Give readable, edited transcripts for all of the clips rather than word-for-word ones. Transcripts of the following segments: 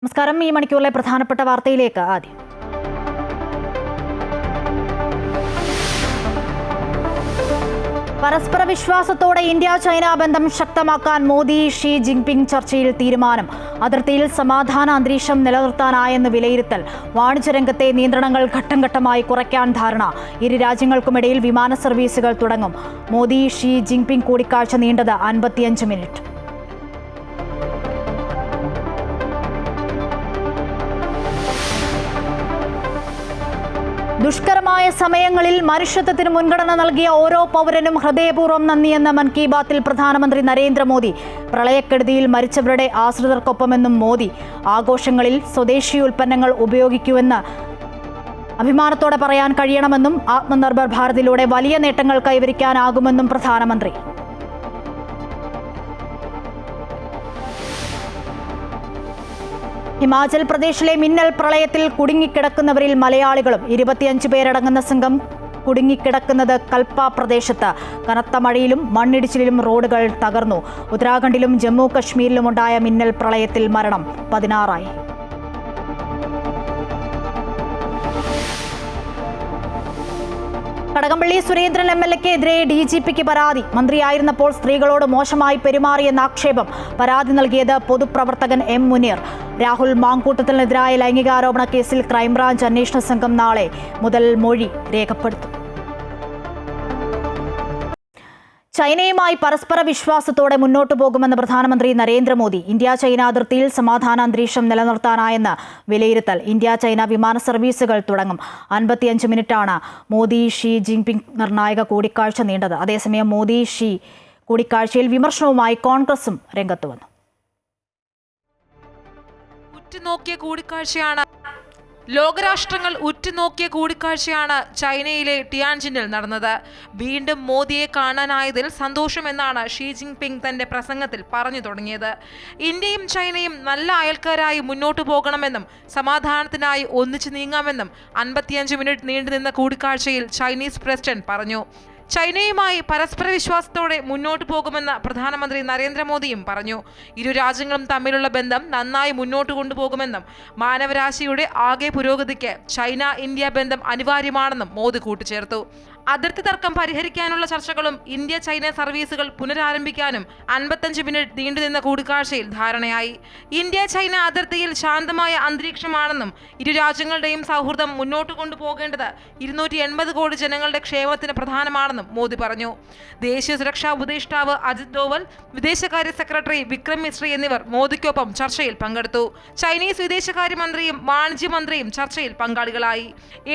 നമസ്കാരം. ഈ മണിക്കൂറിലെ പ്രധാനപ്പെട്ട വാർത്തയിലേക്ക് ആദ്യം. പരസ്പര വിശ്വാസത്തോടെ ഇന്ത്യ ചൈന ബന്ധം ശക്തമാക്കാൻ മോദി ഷീ ജിൻപിങ് ചർച്ചയിൽ തീരുമാനം. അതിർത്തിയിൽ സമാധാന അന്തരീക്ഷം നിലനിർത്താനായെന്ന് വിലയിരുത്തൽ. വാണിജ്യരംഗത്തെ നിയന്ത്രണങ്ങൾ ഘട്ടം ഘട്ടമായി കുറയ്ക്കാൻ ധാരണ. ഇരു രാജ്യങ്ങൾക്കുമിടയിൽ വിമാന സർവീസുകൾ തുടങ്ങും. മോദി ഷീ ജിൻപിങ് കൂടിക്കാഴ്ച നീണ്ടത് 55 മിനിറ്റ്. ദുഷ്കരമായ സമയങ്ങളിൽ മനുഷ്യത്വത്തിന് മുൻഗണന നൽകിയ ഓരോ പൗരനും ഹൃദയപൂർവ്വം നന്ദിയെന്ന് മൻ കി ബാത്തിൽ പ്രധാനമന്ത്രി നരേന്ദ്രമോദി. പ്രളയക്കെടുതിയിൽ മരിച്ചവരുടെ ആശ്രിതർക്കൊപ്പമെന്നും മോദി. ആഘോഷങ്ങളിൽ സ്വദേശി ഉൽപ്പന്നങ്ങൾ ഉപയോഗിക്കുമെന്ന് അഭിമാനത്തോടെ പറയാൻ കഴിയണമെന്നും ആത്മനിർഭർ ഭാരതിലൂടെ വലിയ നേട്ടങ്ങൾ കൈവരിക്കാനാകുമെന്നും പ്രധാനമന്ത്രി. ഹിമാചൽ പ്രദേശിലെ മിന്നൽ പ്രളയത്തിൽ കുടുങ്ങിക്കിടക്കുന്നവരിൽ മലയാളികളും. 25 പേരടങ്ങുന്ന സംഘം കുടുങ്ങിക്കിടക്കുന്നത് കൽപ്പ പ്രദേശത്ത്. കനത്ത മഴയിലും മണ്ണിടിച്ചിലിലും റോഡുകൾ തകർന്നു. ഉത്തരാഖണ്ഡിലും ജമ്മു കശ്മീരിലുമുണ്ടായ മിന്നൽ പ്രളയത്തിൽ മരണം 16ആയി. കടകംപള്ളി സുരേന്ദ്രൻ MLA-ക്കെതിരെ DGPക്ക് പരാതി. മന്ത്രിയായിരുന്നപ്പോൾ സ്ത്രീകളോട് മോശമായി പെരുമാറിയെന്ന ആക്ഷേപം. പരാതി നൽകിയത് പൊതുപ്രവർത്തകൻ M. മുനീർ. രാഹുൽ മാങ്കൂട്ടത്തിനെതിരായ ലൈംഗികാരോപണ കേസിൽ ക്രൈംബ്രാഞ്ച് അന്വേഷണ സംഘം നാളെ മുതൽ മൊഴി രേഖപ്പെടുത്തും. ചൈനയുമായി പരസ്പര വിശ്വാസത്തോടെ മുന്നോട്ടു പോകുമെന്ന് പ്രധാനമന്ത്രി നരേന്ദ്രമോദി. ഇന്ത്യ ചൈന അതിർത്തിയിൽ സമാധാന അന്തരീക്ഷം നിലനിർത്താനായെന്ന് വിലയിരുത്തൽ. ഇന്ത്യ ചൈന വിമാന സർവീസുകൾ തുടങ്ങും. 55 മിനിറ്റാണ് മോദി ഷീ ജിൻപിങ് നിർണായക കൂടിക്കാഴ്ച നീണ്ടത്. അതേസമയം മോദി ഷീ കൂടിക്കാഴ്ചയിൽ വിമർശനവുമായി കോൺഗ്രസും രംഗത്ത് വന്നു. ഉറ്റുനോക്കിയ കൂടിക്കാഴ്ചയാണ് ലോകരാഷ്ട്രങ്ങൾ ഉറ്റുനോക്കിയ കൂടിക്കാഴ്ചയാണ് ചൈനയിലെ ടിയാൻജിനിൽ നടന്നത്. വീണ്ടും മോദിയെ കാണാനായതിൽ സന്തോഷമെന്നാണ് ഷീ ജിൻപിങ് തന്റെ പ്രസംഗത്തിൽ പറഞ്ഞു തുടങ്ങിയത്. ഇന്ത്യയും ചൈനയും നല്ല അയൽക്കാരായി മുന്നോട്ടു പോകണമെന്നും സമാധാനത്തിനായി ഒന്നിച്ചു നീങ്ങാമെന്നും 55 മിനിറ്റ് നീണ്ടുനിന്ന കൂടിക്കാഴ്ചയിൽ ചൈനീസ് പ്രസിഡന്റ് പറഞ്ഞു. ചൈനയുമായി പരസ്പര വിശ്വാസത്തോടെ മുന്നോട്ടു പോകുമെന്ന് പ്രധാനമന്ത്രി നരേന്ദ്രമോദിയും പറഞ്ഞു. ഇരു രാജ്യങ്ങളും തമ്മിലുള്ള ബന്ധം നന്നായി മുന്നോട്ട് കൊണ്ടുപോകുമെന്നും മാനവരാശിയുടെ ആകെ പുരോഗതിക്ക് ചൈന ഇന്ത്യ ബന്ധം അനിവാര്യമാണെന്നും മോദി കൂട്ടിച്ചേർത്തു. അതിർത്തി തർക്കം പരിഹരിക്കാനുള്ള ചർച്ചകളും ഇന്ത്യ ചൈന സർവീസുകൾ പുനരാരംഭിക്കാനും 55 മിനിറ്റ് നീണ്ടുനിന്ന കൂടിക്കാഴ്ചയിൽ ധാരണയായി. ഇന്ത്യ ചൈന അതിർത്തിയിൽ ശാന്തമായ അന്തരീക്ഷമാണെന്നും ഇരു രാജ്യങ്ങളുടെയും സൗഹൃദം മുന്നോട്ട് കൊണ്ടുപോകേണ്ടത് 280 കോടി ജനങ്ങളുടെ ക്ഷേമത്തിന് പ്രധാനമാണെന്നും മോദി പറഞ്ഞു. ദേശീയ സുരക്ഷാ ഉപദേഷ്ടാവ് അജിത് ഡോവൽ, വിദേശകാര്യ സെക്രട്ടറി വിക്രം മിശ്രി എന്നിവർ മോദിക്കൊപ്പം ചർച്ചയിൽ പങ്കെടുത്തു. ചൈനീസ് വിദേശകാര്യമന്ത്രിയും വാണിജ്യമന്ത്രിയും ചർച്ചയിൽ പങ്കാളികളായി.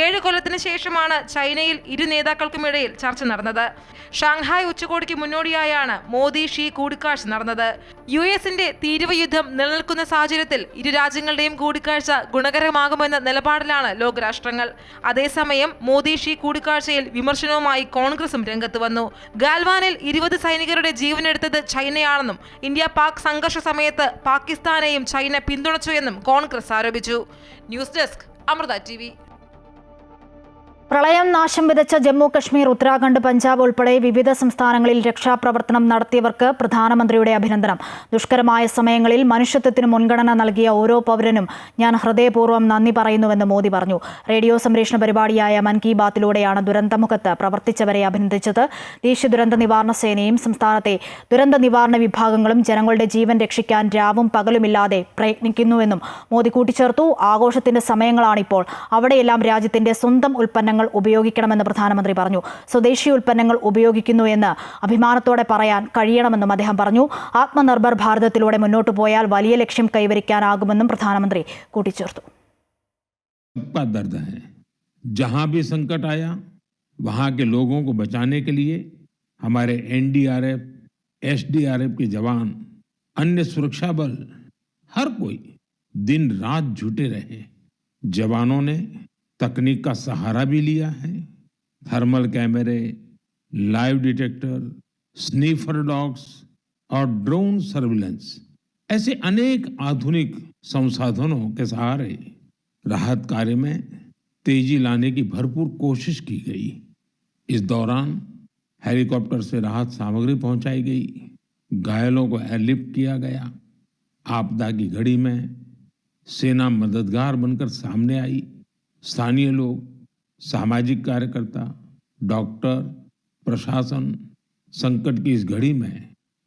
7 കൊല്ലത്തിന് ശേഷമാണ് ചൈനയിൽ ഇരു നേതാക്കൾക്കുമിടയിൽ ചർച്ച നടന്നത്. ഷാങ്ഹായ് ഉച്ചകോടിക്ക് മുന്നോടിയായാണ് മോദി ഷീ കൂടിക്കാഴ്ച നടന്നത്. US-ന്റെ തീരുവ യുദ്ധം നിലനിൽക്കുന്ന സാഹചര്യത്തിൽ ഇരു രാജ്യങ്ങളുടെയും കൂടിക്കാഴ്ച ഗുണകരമാകുമെന്ന നിലപാടിലാണ് ലോകരാഷ്ട്രങ്ങൾ. അതേസമയം മോദി ഷീ കൂടിക്കാഴ്ചയിൽ വിമർശനവുമായി കോൺഗ്രസും രംഗത്ത് വന്നു. ഗാൽവാനിൽ 20 സൈനികരുടെ ജീവനെടുത്തത് ചൈനയാണെന്നും ഇന്ത്യ പാക് സംഘർഷ സമയത്ത് പാകിസ്ഥാനെയും ചൈന പിന്തുണച്ചു എന്നും കോൺഗ്രസ് ആരോപിച്ചു. News desk Amrita TV. പ്രളയം നാശം വിതച്ച ജമ്മു കശ്മീർ, ഉത്തരാഖണ്ഡ്, പഞ്ചാബ് ഉൾപ്പെടെ വിവിധ സംസ്ഥാനങ്ങളിൽ രക്ഷാപ്രവർത്തനം നടത്തിയവർക്ക് പ്രധാനമന്ത്രിയുടെ അഭിനന്ദനം. ദുഷ്കരമായ സമയങ്ങളിൽ മനുഷ്യത്വത്തിന് മുൻഗണന നൽകിയ ഓരോ പൗരനും ഞാൻ ഹൃദയപൂർവ്വം നന്ദി പറയുന്നുവെന്ന് മോദി പറഞ്ഞു. റേഡിയോ സംപ്രേഷണ പരിപാടിയായ മൻ കി ബാത്തിലൂടെയാണ് ദുരന്തമുഖത്ത് പ്രവർത്തിച്ചവരെ അഭിനന്ദിച്ചത്. ദേശീയ ദുരന്ത നിവാരണ സേനയും സംസ്ഥാനത്തെ ദുരന്ത നിവാരണ വിഭാഗങ്ങളും ജനങ്ങളുടെ ജീവൻ രക്ഷിക്കാൻ രാവും പകലുമില്ലാതെ പ്രയത്നിക്കുന്നുവെന്നും മോദി കൂട്ടിച്ചേർത്തു. ആഘോഷത്തിന്റെ സമയങ്ങളാണിപ്പോൾ. അവിടെയെല്ലാം രാജ്യത്തിന്റെ സ്വന്തം ഉൽപ്പന്നങ്ങൾ ഉപയോഗിക്കണമെന്ന് പ്രധാനമന്ത്രി പറഞ്ഞു. സ്വദേശി ഉൽപ്പന്നങ്ങൾ ഉപയോഗിക്കുന്നു എന്ന് അഭിമാനത്തോടെ പറയാൻ കഴിയണമെന്നും അദ്ദേഹം പറഞ്ഞു. ആത്മനിർഭർ ഭാരതത്തിലൂടെ മുന്നോട്ടു പോയാൽ വലിയ ലക്ഷ്യം കൈവരിക്കാനാകുമെന്നും പ്രധാനമന്ത്രി കൂട്ടിച്ചേർത്തു. जहां भी संकट आया वहां के लोगों को बचाने के लिए हमारे NDRF, SDRF के जवान, अन्य सुरक्षा बल, हर कोई दिन रात जुटे रहे. जवानों ने तकनीक का सहारा भी लिया है. थर्मल कैमरे, लाइव डिटेक्टर, स्नीफर डॉग्स और ड्रोन सर्विलेंस ऐसे अनेक आधुनिक संसाधनों के सहारे राहत कार्य में तेजी लाने की भरपूर कोशिश की गई. इस दौरान हेलीकॉप्टर से राहत सामग्री पहुंचाई गई, घायलों को एयरलिफ्ट किया गया. आपदा की घड़ी में सेना मददगार बनकर सामने आई। स्थानीय लोग, सामाजिक कार्यकर्ता, डॉक्टर, प्रशासन, संकट की इस घड़ी में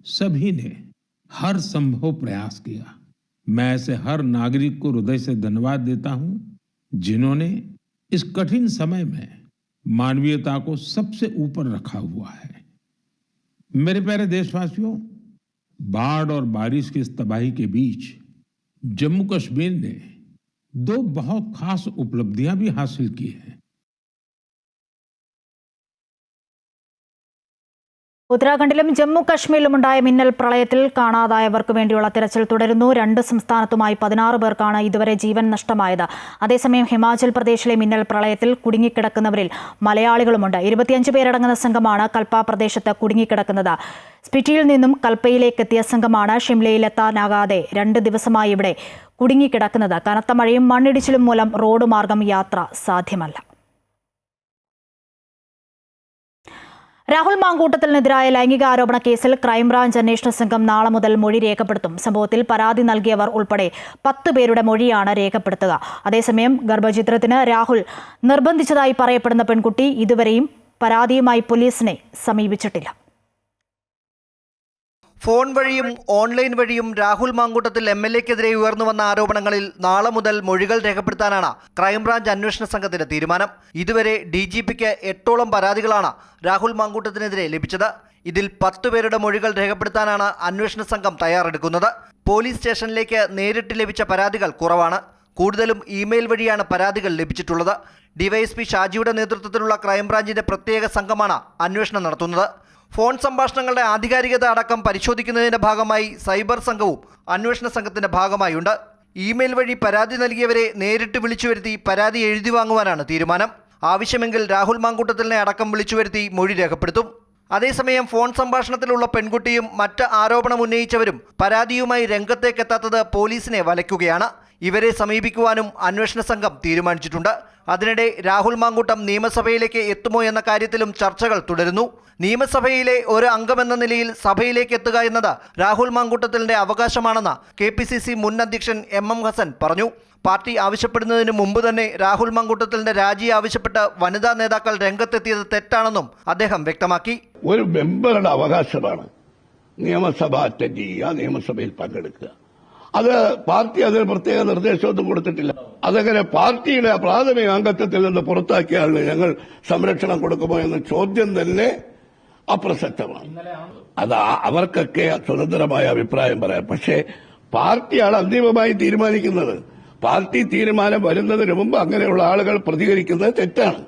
सभी ने हर संभव प्रयास किया। मैं ऐसे हर नागरिक को हृदय से धन्यवाद देता हूं, जिन्होंने इस कठिन समय में मानवीयता को सबसे ऊपर रखा हुआ है। मेरे प्यारे देशवासियों, बाढ़ और बारिश की इस तबाही के बीच जम्मू कश्मीर ने 2 बहुत खास उपलब्धियां भी हासिल की हैं। ഉത്തരാഖണ്ഡിലും ജമ്മു കശ്മീരിലുമുണ്ടായ മിന്നൽ പ്രളയത്തിൽ കാണാതായവർക്ക് വേണ്ടിയുള്ള തിരച്ചിൽ തുടരുന്നു. 2 സംസ്ഥാനത്തുമായി 16 പേർക്കാണ് ഇതുവരെ ജീവൻ നഷ്ടമായത്. അതേസമയം ഹിമാചൽ പ്രദേശിലെ മിന്നൽ പ്രളയത്തിൽ കുടുങ്ങിക്കിടക്കുന്നവരിൽ മലയാളികളുമുണ്ട്. 25 പേരടങ്ങുന്ന സംഘമാണ് കൽപ്പ പ്രദേശത്ത് കുടുങ്ങിക്കിടക്കുന്നത്. സ്പിറ്റിയിൽ നിന്നും കൽപ്പയിലേക്ക് എത്തിയ സംഘമാണ് ഷിംലയിലെത്താനാകാതെ 2 ദിവസമായി ഇവിടെ കുടുങ്ങിക്കിടക്കുന്നത്. കനത്ത മഴയും മണ്ണിടിച്ചിലും മൂലം റോഡ് മാർഗം യാത്ര സാധ്യമല്ല. രാഹുൽ മാങ്കൂട്ടത്തിനെതിരായ ലൈംഗികാരോപണ കേസിൽ ക്രൈംബ്രാഞ്ച് അന്വേഷണ സംഘം നാളെ മുതൽ മൊഴി രേഖപ്പെടുത്തും. സംഭവത്തിൽ പരാതി നൽകിയവർ ഉൾപ്പെടെ 10 പേരുടെ മൊഴിയാണ് രേഖപ്പെടുത്തുക. അതേസമയം ഗർഭചിത്രത്തിന് രാഹുൽ നിർബന്ധിച്ചതായി പറയപ്പെടുന്ന പെൺകുട്ടി ഇതുവരെയും പരാതിയുമായി പോലീസിനെ സമീപിച്ചിട്ടില്ല. ഫോൺ വഴിയും ഓൺലൈൻ വഴിയും രാഹുൽ മാങ്കൂട്ടത്തിൽ MLA-ക്കെതിരെ ഉയർന്നു വന്ന ആരോപണങ്ങളിൽ നാളെ മുതൽ മൊഴികൾ രേഖപ്പെടുത്താനാണ് ക്രൈംബ്രാഞ്ച് അന്വേഷണ സംഘത്തിന്റെ തീരുമാനം. ഇതുവരെ DGPക്ക് 8ഓളം പരാതികളാണ് രാഹുൽ മാങ്കൂട്ടത്തിനെതിരെ ലഭിച്ചത്. ഇതിൽ 10 പേരുടെ മൊഴികൾ രേഖപ്പെടുത്താനാണ് അന്വേഷണ സംഘം തയ്യാറെടുക്കുന്നത്. പോലീസ് സ്റ്റേഷനിലേക്ക് നേരിട്ട് ലഭിച്ച പരാതികൾ കുറവാണ്. കൂടുതലും ഇമെയിൽ വഴിയാണ് പരാതികൾ ലഭിച്ചിട്ടുള്ളത്. DYSP ഷാജിയുടെ നേതൃത്വത്തിലുള്ള ക്രൈംബ്രാഞ്ചിന്റെ പ്രത്യേക സംഘമാണ് അന്വേഷണം നടത്തുന്നത്. ഫോൺ സംഭാഷണങ്ങളുടെ ആധികാരികത അടക്കം പരിശോധിക്കുന്നതിന്റെ ഭാഗമായി സൈബർ സംഘവും അന്വേഷണ സംഘത്തിന്റെ ഭാഗമായുണ്ട്. ഇമെയിൽ വഴി പരാതി നൽകിയവരെ നേരിട്ട് വിളിച്ചു വരുത്തി പരാതി എഴുതി വാങ്ങുവാനാണ് തീരുമാനം. ആവശ്യമെങ്കിൽ രാഹുൽ മാങ്കൂട്ടത്തിലിനെ അടക്കം വിളിച്ചു വരുത്തി മൊഴി രേഖപ്പെടുത്തും. അതേസമയം ഫോൺ സംഭാഷണത്തിലുള്ള പെൺകുട്ടിയും മറ്റ് ആരോപണം ഉന്നയിച്ചവരും പരാതിയുമായി രംഗത്തേക്കെത്താത്തത് പോലീസിനെ വലയ്ക്കുകയാണ്. ഇവരെ സമീപിക്കുവാനും അന്വേഷണ സംഘം തീരുമാനിച്ചിട്ടുണ്ട്. അതിനിടെ രാഹുൽ മാങ്കൂട്ടം നിയമസഭയിലേക്ക് എത്തുമോ എന്ന കാര്യത്തിലും ചർച്ചകൾ തുടരുന്നു. നിയമസഭയിലെ ഒരു അംഗമെന്ന നിലയിൽ സഭയിലേക്ക് എത്തുക എന്നത് രാഹുൽ മാങ്കൂട്ടത്തിലിന്റെ അവകാശമാണെന്ന് KPCC മുൻ അധ്യക്ഷൻ MM ഹസൻ പറഞ്ഞു. പാർട്ടി ആവശ്യപ്പെടുന്നതിന് മുമ്പ് തന്നെ രാഹുൽ മാങ്കൂട്ടത്തിലിന്റെ രാജി ആവശ്യപ്പെട്ട് വനിതാ നേതാക്കൾ രംഗത്തെത്തിയത് തെറ്റാണെന്നും അദ്ദേഹം വ്യക്തമാക്കി. ഒരു മെമ്പറുടെ അവകാശമാണ് നിയമസഭ അറ്റൻഡ് ചെയ്യുക, നിയമസഭയിൽ പങ്കെടുക്കുക. അത് പാർട്ടി അതിന് പ്രത്യേക നിർദ്ദേശമൊന്നും കൊടുത്തിട്ടില്ല. അതങ്ങനെ പാർട്ടിയുടെ പ്രാഥമിക അംഗത്വത്തിൽ നിന്ന് പുറത്താക്കിയ ആളിന് ഞങ്ങൾ സംരക്ഷണം കൊടുക്കുമോ എന്ന ചോദ്യം തന്നെ അപ്രസക്തമാണ്. അത് അവർക്കൊക്കെ സ്വതന്ത്രമായ അഭിപ്രായം പറയാം. പക്ഷേ പാർട്ടിയാണ് അന്തിമമായി തീരുമാനിക്കുന്നത്. പാർട്ടി തീരുമാനം വരുന്നതിന് മുമ്പ് അങ്ങനെയുള്ള ആളുകൾ പ്രതികരിക്കുന്നത് തെറ്റാണ്.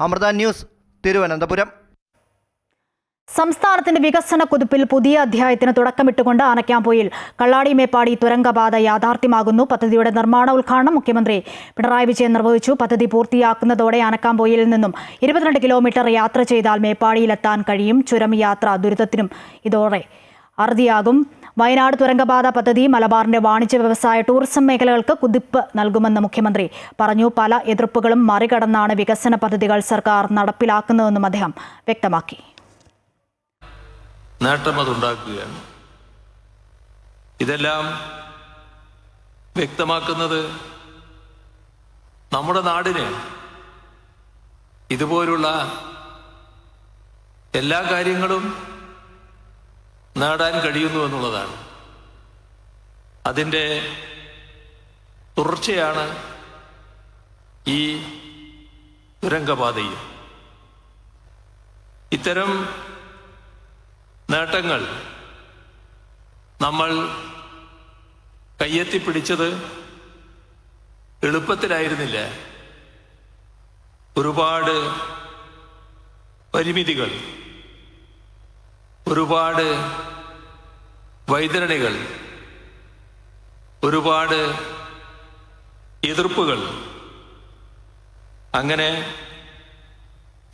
അമൃത ന്യൂസ്, തിരുവനന്തപുരം. സംസ്ഥാനത്തിന്റെ വികസന കുതിപ്പിൽ പുതിയ അധ്യായത്തിന് തുടക്കമിട്ടുകൊണ്ട് ആനക്കാംപൊയിൽ കള്ളാടി മേപ്പാടി തുരങ്കപാത യാഥാർത്ഥ്യമാകുന്നു. പദ്ധതിയുടെ നിർമ്മാണ ഉദ്ഘാടനം മുഖ്യമന്ത്രി പിണറായി വിജയൻ നിർവഹിച്ചു. പദ്ധതി പൂർത്തിയാക്കുന്നതോടെ ആനക്കാംപൊയിൽ നിന്നും 22 കിലോമീറ്റർ യാത്ര ചെയ്താൽ മേപ്പാടിയിലെത്താൻ കഴിയും. ചുരം യാത്ര ദുരിതത്തിനും ഇതോടെ അറുതിയാകും. വയനാട് തുരങ്കപാത പദ്ധതി മലബാറിന്റെ വാണിജ്യ വ്യവസായ ടൂറിസം മേഖലകൾക്ക് കുതിപ്പ് നൽകുമെന്ന് മുഖ്യമന്ത്രി പറഞ്ഞു. പല എതിർപ്പുകളും മറികടന്നാണ് വികസന പദ്ധതികൾ സർക്കാർ നടപ്പിലാക്കുന്നതെന്നും അദ്ദേഹം വ്യക്തമാക്കി. നേട്ടം അതുണ്ടാക്കുകയാണ്. ഇതെല്ലാം വ്യക്തമാക്കുന്നത് നമ്മുടെ നാടിന് ഇതുപോലുള്ള എല്ലാ കാര്യങ്ങളും നേടാൻ കഴിയുന്നു എന്നുള്ളതാണ്. അതിൻ്റെ തുടർച്ചയാണ് ഈ തുരങ്കപാതയും. ഇത്തരം നേട്ടങ്ങൾ നമ്മൾ കയ്യെത്തിപ്പിടിച്ചത് എളുപ്പത്തിലായിരുന്നില്ല. ഒരുപാട് പരിമിതികൾ, ഒരുപാട് വൈതരണികൾ, ഒരുപാട് എതിർപ്പുകൾ, അങ്ങനെ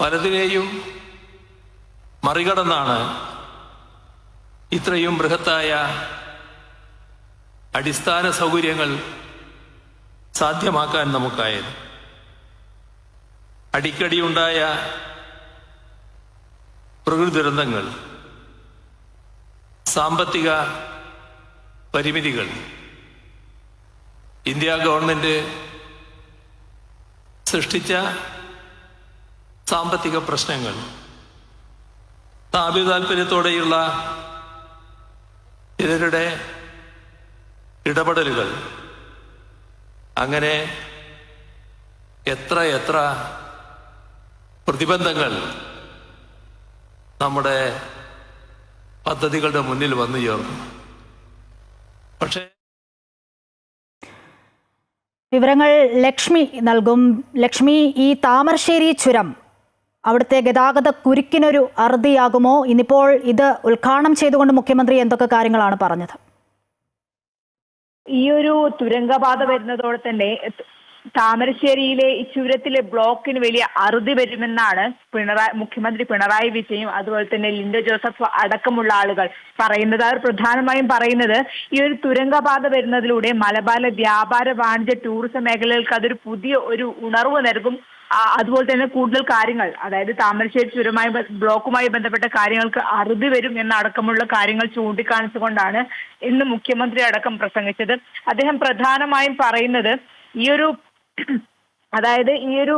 പലതിനെയും മറികടന്നാണ് ഇത്രയും ബൃഹത്തായ അടിസ്ഥാന സൗകര്യങ്ങൾ സാധ്യമാക്കാൻ നമുക്കായത്. അടിക്കടിയുണ്ടായ പ്രകൃതി ദുരന്തങ്ങൾ, സാമ്പത്തിക പരിമിതികൾ, ഇന്ത്യ ഗവൺമെന്റ് സൃഷ്ടിച്ച സാമ്പത്തിക പ്രശ്നങ്ങൾ, സ്ഥാപിത താല്പര്യത്തോടെയുള്ള ചിലരുടെ ഇടപെടലുകൾ, അങ്ങനെ എത്ര പ്രതിബന്ധങ്ങൾ നമ്മുടെ പദ്ധതികളുടെ മുന്നിൽ വന്നു ചേർന്നു. പക്ഷേ വിവരങ്ങൾ ലക്ഷ്മി നൽകും. ലക്ഷ്മി, ഈ താമരശ്ശേരി ചുരം അവിടുത്തെ ഗതാഗത കുരുക്കിനൊരു അറുതിയാകുമോ? ഇന്നിപ്പോൾ ഇത് ഉദ്ഘാടനം ചെയ്തുകൊണ്ട് മുഖ്യമന്ത്രി എന്തൊക്കെ കാര്യങ്ങളാണ് പറഞ്ഞത്? ഈ ഒരു തുരങ്കപാത വരുന്നതോടെ തന്നെ താമരശ്ശേരിയിലെ ഈ ചുരത്തിലെ ബ്ലോക്കിന് വലിയ അറുതി വരുമെന്നാണ് മുഖ്യമന്ത്രി പിണറായി വിജയൻ അതുപോലെ തന്നെ ലിൻഡോ ജോസഫ് അടക്കമുള്ള ആളുകൾ പറയുന്നത്. അവർ പ്രധാനമായും പറയുന്നത് ഈ ഒരു തുരങ്കപാത വരുന്നതിലൂടെ മലബാറിലെ വ്യാപാര വാണിജ്യ ടൂറിസം മേഖലകൾക്ക് അതൊരു പുതിയ ഒരു ഉണർവ് നൽകും. അതുപോലെ തന്നെ കൂടുതൽ കാര്യങ്ങൾ, അതായത് താമരശ്ശേരി ചുരമായി ബ്ലോക്കുമായി ബന്ധപ്പെട്ട കാര്യങ്ങൾക്ക് അറുതി വരും എന്നടക്കമുള്ള കാര്യങ്ങൾ ചൂണ്ടിക്കാണിച്ചുകൊണ്ടാണ് ഇന്ന് മുഖ്യമന്ത്രി അടക്കം പ്രസംഗിച്ചത്. അദ്ദേഹം പ്രധാനമായും പറയുന്നത് അതായത് ഈ ഒരു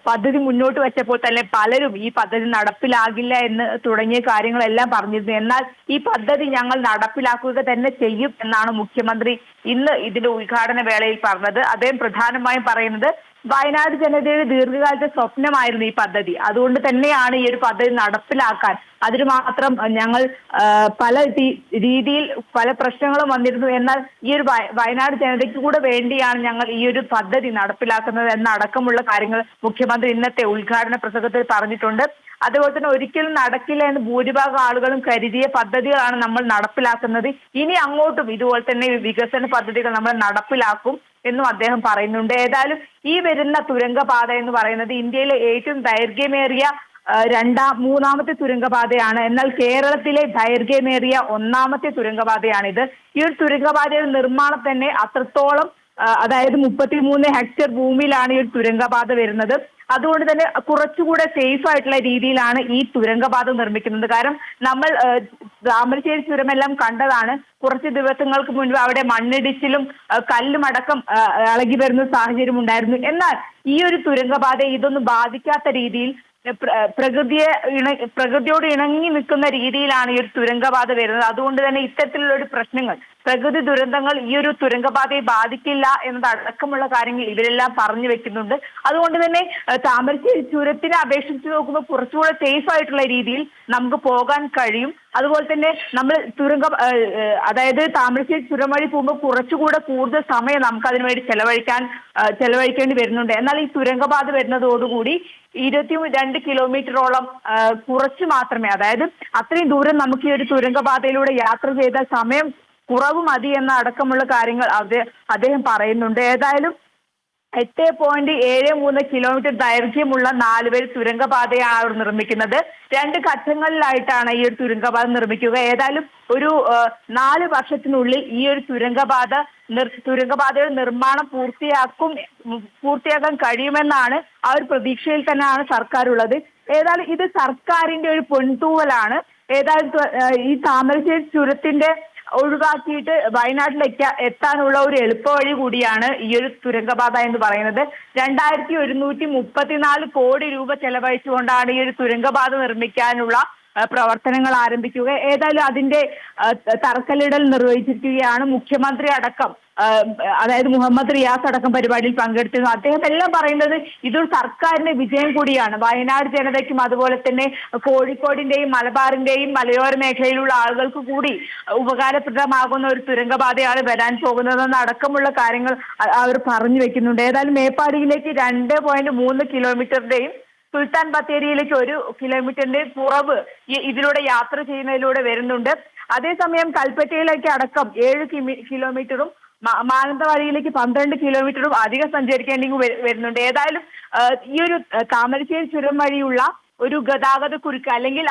പദ്ധതി മുന്നോട്ട് വെച്ചപ്പോൾ തന്നെ പലരും ഈ പദ്ധതി നടപ്പിലാകില്ല എന്ന് തുടങ്ങിയ കാര്യങ്ങളെല്ലാം പറഞ്ഞിരുന്നു. എന്നാൽ ഈ പദ്ധതി ഞങ്ങൾ നടപ്പിലാക്കുക തന്നെ ചെയ്യും എന്നാണ് മുഖ്യമന്ത്രി ഇന്ന് ഇതിന്റെ ഉദ്ഘാടന വേളയിൽ പറഞ്ഞത്. അദ്ദേഹം പ്രധാനമായും പറയുന്നത് വയനാട് ജനതയുടെ ദീർഘകാലത്തെ സ്വപ്നമായിരുന്നു ഈ പദ്ധതി. അതുകൊണ്ട് തന്നെയാണ് ഈ ഒരു പദ്ധതി നടപ്പിലാക്കാൻ. അതിന് മാത്രം ഞങ്ങൾ പല രീതിയിൽ പല പ്രശ്നങ്ങളും വന്നിരുന്നു. എന്നാൽ ഈ ഒരു വയനാട് ജനതയ്ക്ക് കൂടെ വേണ്ടിയാണ് ഞങ്ങൾ ഈ ഒരു പദ്ധതി നടപ്പിലാക്കുന്നത് എന്നടക്കമുള്ള കാര്യങ്ങൾ മുഖ്യമന്ത്രി ഇന്നത്തെ ഉദ്ഘാടന പ്രസംഗത്തിൽ പറഞ്ഞിട്ടുണ്ട്. അതുപോലെ തന്നെ ഒരിക്കലും നടക്കില്ല എന്ന് ഭൂരിഭാഗം ആളുകളും കരുതിയ പദ്ധതികളാണ് നമ്മൾ നടപ്പിലാക്കുന്നത്. ഇനി അങ്ങോട്ടും ഇതുപോലെ തന്നെ വികസന പദ്ധതികൾ നമ്മൾ നടപ്പിലാക്കും എന്നും അദ്ദേഹം പറയുന്നുണ്ട്. ഏതായാലും ഈ വരുന്ന തുരങ്കപാത എന്ന് പറയുന്നത് ഇന്ത്യയിലെ ഏറ്റവും ദൈർഘ്യമേറിയ മൂന്നാമത്തെ തുരങ്കപാതയാണ്. എന്നാൽ കേരളത്തിലെ ദൈർഘ്യമേറിയ 1ാമത്തെ തുരങ്കപാതയാണിത്. ഈ ഒരു തുരങ്കപാതയുടെ നിർമ്മാണം തന്നെ അത്രത്തോളം, അതായത് 33 ഹെക്ടർ ഭൂമിയിലാണ് ഈ ഒരു തുരങ്കപാത വരുന്നത്. അതുകൊണ്ട് തന്നെ കുറച്ചുകൂടെ സേഫ് ആയിട്ടുള്ള രീതിയിലാണ് ഈ തുരങ്കപാത നിർമ്മിക്കുന്നത്. കാരണം നമ്മൾ താമരശ്ശേരി ചുരമെല്ലാം കണ്ടതാണ്. കുറച്ച് ദിവസങ്ങൾക്ക് മുൻപ് അവിടെ മണ്ണിടിച്ചിലും കല്ലുമടക്കം ഇളകി വരുന്ന സാഹചര്യം ഉണ്ടായിരുന്നു. എന്നാൽ ഈ ഒരു തുരങ്കപാത ഇതൊന്നും ബാധിക്കാത്ത രീതിയിൽ പ്രകൃതിയോട് ഇണങ്ങി നിൽക്കുന്ന രീതിയിലാണ് ഈ ഒരു തുരങ്കപാത വരുന്നത്. അതുകൊണ്ട് തന്നെ ഇത്തരത്തിലുള്ള ഒരു പ്രശ്നങ്ങൾ, പ്രകൃതി ദുരന്തങ്ങൾ ഈ ഒരു തുരങ്കപാതയെ ബാധിക്കില്ല എന്നതടക്കമുള്ള കാര്യങ്ങൾ ഇവരെല്ലാം പറഞ്ഞു വെക്കുന്നുണ്ട്. അതുകൊണ്ട് തന്നെ താമരശ്ശേരി ചുരത്തിനെ അപേക്ഷിച്ച് നോക്കുമ്പോൾ കുറച്ചുകൂടെ സേഫ് ആയിട്ടുള്ള രീതിയിൽ നമുക്ക് പോകാൻ കഴിയും. അതുപോലെ തന്നെ നമ്മൾ അതായത് താമരശ്ശേരി ചുരം വഴി പോകുമ്പോൾ കുറച്ചുകൂടെ കൂടുതൽ സമയം നമുക്ക് അതിനുവേണ്ടി ചെലവഴിക്കേണ്ടി വരുന്നുണ്ട്. എന്നാൽ ഈ തുരങ്കപാത വരുന്നതോടുകൂടി 22 കിലോമീറ്ററോളം കുറച്ച് മാത്രമേ, അതായത് അത്രയും ദൂരം നമുക്ക് ഈ ഒരു തുരങ്കപാതയിലൂടെ യാത്ര ചെയ്താൽ സമയം കുറവ് മതി എന്ന അടക്കമുള്ള കാര്യങ്ങൾ അദ്ദേഹം പറയുന്നുണ്ട്. ഏതായാലും 8.73 കിലോമീറ്റർ ദൈർഘ്യമുള്ള 4 വരി തുരങ്കപാതയാണ് അവർ നിർമ്മിക്കുന്നത്. 2 ഘട്ടങ്ങളിലായിട്ടാണ് ഈ ഒരു തുരങ്കപാത നിർമ്മിക്കുക. ഏതായാലും ഒരു 4 വർഷത്തിനുള്ളിൽ ഈ ഒരു തുരങ്കപാതയുടെ നിർമ്മാണം പൂർത്തിയാക്കാൻ കഴിയുമെന്നാണ് ആ ഒരു പ്രതീക്ഷയിൽ തന്നെയാണ് സർക്കാർ ഉള്ളത്. ഏതായാലും ഇത് സർക്കാരിന്റെ ഒരു പൊൻതൂവലാണ്. ഏതായാലും ഈ താമരശ്ശേരി ചുരത്തിന്റെ ഒഴിവാക്കിയിട്ട് വയനാട്ടിലേക്ക് എത്താനുള്ള ഒരു എളുപ്പവഴി കൂടിയാണ് ഈ ഒരു തുരങ്കപാത എന്ന് പറയുന്നത്. 2134 കോടി രൂപ ചെലവഴിച്ചുകൊണ്ടാണ് ഈ ഒരു തുരങ്കപാത നിർമ്മിക്കാനുള്ള പ്രവർത്തനങ്ങൾ ആരംഭിക്കുക. ഏതായാലും അതിന്റെ തറക്കല്ലിടൽ നിർവഹിച്ചിരിക്കുകയാണ്. മുഖ്യമന്ത്രി അടക്കം, അതായത് മുഹമ്മദ് റിയാസ് അടക്കം പരിപാടിയിൽ പങ്കെടുത്തിരുന്നു. അദ്ദേഹം എല്ലാം പറയുന്നത് ഇതൊരു സർക്കാരിന്റെ വിജയം കൂടിയാണ്. വയനാട് ജനതയ്ക്കും അതുപോലെ തന്നെ കോഴിക്കോടിന്റെയും മലബാറിന്റെയും മലയോര മേഖലയിലുള്ള ആളുകൾക്ക് കൂടി ഉപകാരപ്രദമാകുന്ന ഒരു തുരങ്കപാതയാണ് വരാൻ പോകുന്നതെന്ന് അടക്കമുള്ള കാര്യങ്ങൾ അവർ പറഞ്ഞു വെക്കുന്നുണ്ട്. ഏതായാലും മേപ്പാടിയിലേക്ക് 2.3 കിലോമീറ്ററിന്റെയും സുൽത്താൻ ബത്തേരിയിലേക്ക് 1 കിലോമീറ്ററിന്റെ കുറവ് ഇതിലൂടെ യാത്ര ചെയ്യുന്നതിലൂടെ വരുന്നുണ്ട്. അതേസമയം കൽപ്പറ്റയിലേക്ക് അടക്കം 7 കിലോമീറ്ററും മാനന്തവാടിയിലേക്ക് 12 കിലോമീറ്ററും അധികം സഞ്ചരിക്കേണ്ടി വരുന്നുണ്ട്. ഏതായാലും ഈ ഒരു താമരശ്ശേരി ചുരം വഴിയുള്ള ഒരു ഗതാഗത കുരുക്ക് അല്ലെങ്കിൽ